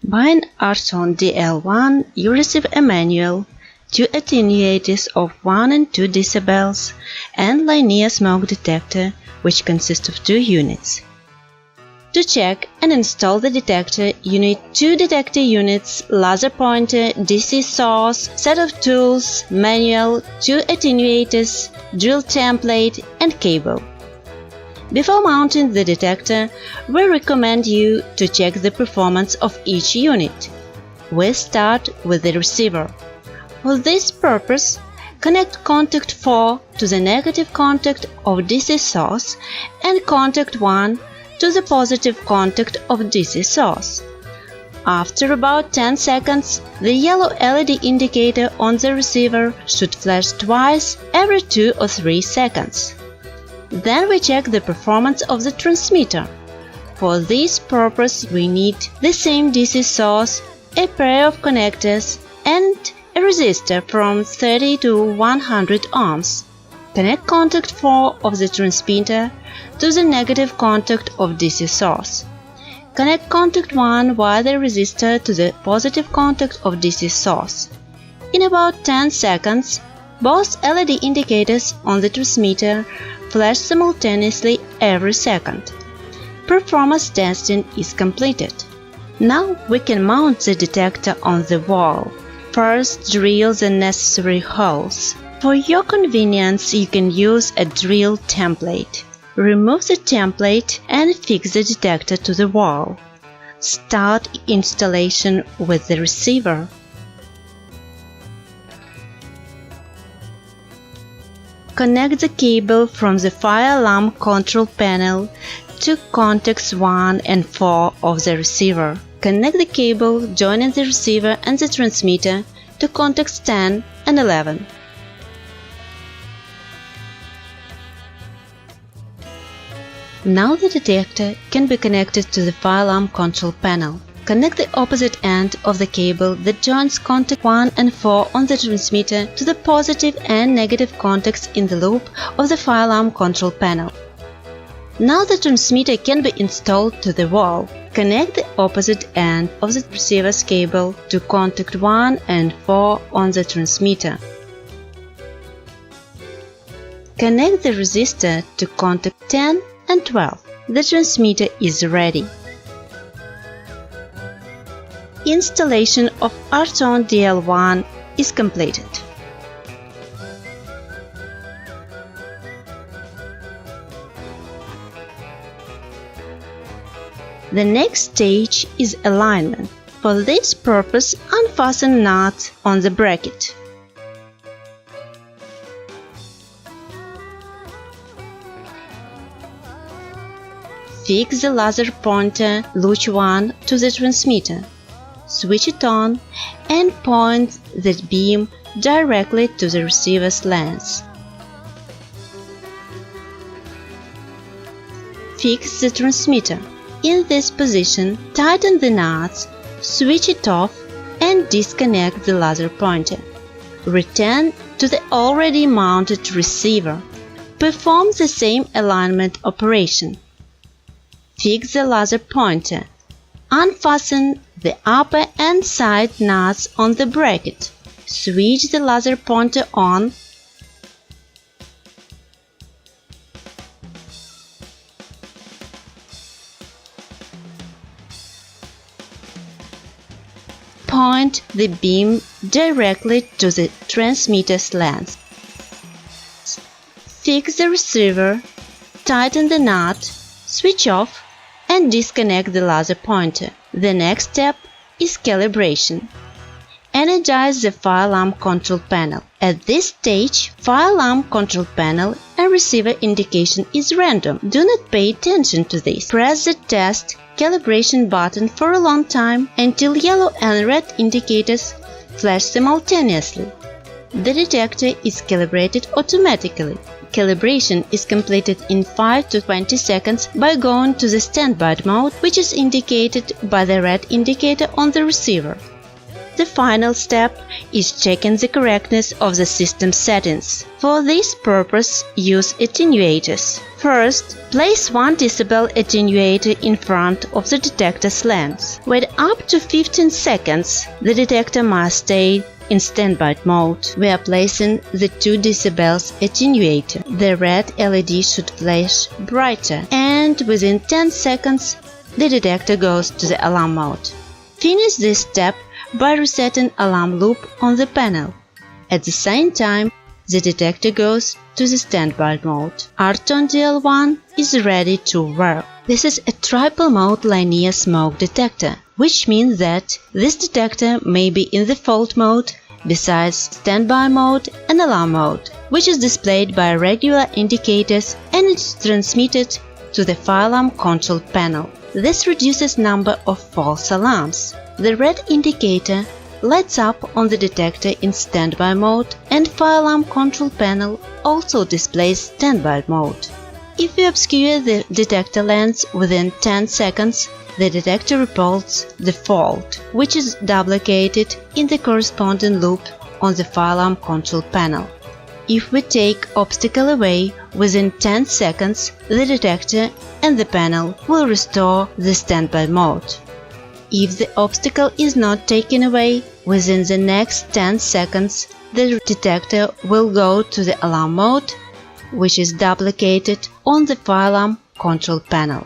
By an Arton-DL1, you receive a manual, 2 attenuators of 1 and 2 decibels, and linear smoke detector, which consists of 2 units. To check and install the detector, you need 2 detector units, laser pointer, DC source, set of tools, manual, 2 attenuators, drill template, and cable. Before mounting the detector, we recommend you to check the performance of each unit. We start with the receiver. For this purpose, connect contact 4 to the negative contact of DC source and contact 1 to the positive contact of DC source. After about 10 seconds, the yellow LED indicator on the receiver should flash twice every 2 or 3 seconds. Then we check the performance of the transmitter. For this purpose we need the same DC source, a pair of connectors, and a resistor from 30 to 100 ohms. Connect contact 4 of the transmitter to the negative contact of DC source. Connect contact 1 via the resistor to the positive contact of DC source. In about 10 seconds, both LED indicators on the transmitter flash simultaneously every second. Performance testing is completed. Now we can mount the detector on the wall. First, drill the necessary holes. For your convenience, you can use a drill template. Remove the template and fix the detector to the wall. Start installation with the receiver. Connect the cable from the fire alarm control panel to contacts 1 and 4 of the receiver. Connect the cable joining the receiver and the transmitter to contacts 10 and 11. Now the detector can be connected to the fire alarm control panel. Connect the opposite end of the cable that joins contact 1 and 4 on the transmitter to the positive and negative contacts in the loop of the fire alarm control panel. Now the transmitter can be installed to the wall. Connect the opposite end of the receiver's cable to contact 1 and 4 on the transmitter. Connect the resistor to contact 10 and 12. The transmitter is ready. Installation of Arton-DL1 is completed. The next stage is alignment. For this purpose, unfasten nuts on the bracket. Fix the laser pointer Luch 1 to the transmitter. Switch it on and point the beam directly to the receiver's lens. Fix the transmitter. In this position, tighten the nuts, switch it off and disconnect the laser pointer. Return to the already mounted receiver. Perform the same alignment operation. Fix the laser pointer. Unfasten the upper and side nuts on the bracket. Switch the laser pointer on. Point the beam directly to the transmitter's lens. Fix the receiver, tighten the nut, switch off and disconnect the laser pointer. The next step is calibration. Energize the fire alarm control panel. At this stage, fire alarm control panel and receiver indication is random. Do not pay attention to this. Press the test calibration button for a long time until yellow and red indicators flash simultaneously. The detector is calibrated automatically. Calibration is completed in 5 to 20 seconds by going to the standby mode, which is indicated by the red indicator on the receiver. The final step is checking the correctness of the system settings. For this purpose, use attenuators. First, place 1 dB attenuator in front of the detector's lens. Wait up to 15 seconds. The detector must stay in standby mode. We are placing the 2 dB attenuator. The red LED should flash brighter, and within 10 seconds the detector goes to the alarm mode. Finish this step by resetting alarm loop on the panel. At the same time, the detector goes to the standby mode. Arton-DL1 is ready to work. This is a triple mode linear smoke detector, which means that this detector may be in the fault mode besides standby mode and alarm mode, which is displayed by regular indicators and is transmitted to the fire alarm control panel. This reduces number of false alarms. The red indicator lights up on the detector in standby mode, and fire alarm control panel also displays standby mode. If we obscure the detector lens within 10 seconds, the detector reports the fault, which is duplicated in the corresponding loop on the fire alarm control panel. If we take obstacle away within 10 seconds, the detector and the panel will restore the standby mode. If the obstacle is not taken away within the next 10 seconds, the detector will go to the alarm mode, which is duplicated on the fire alarm control panel.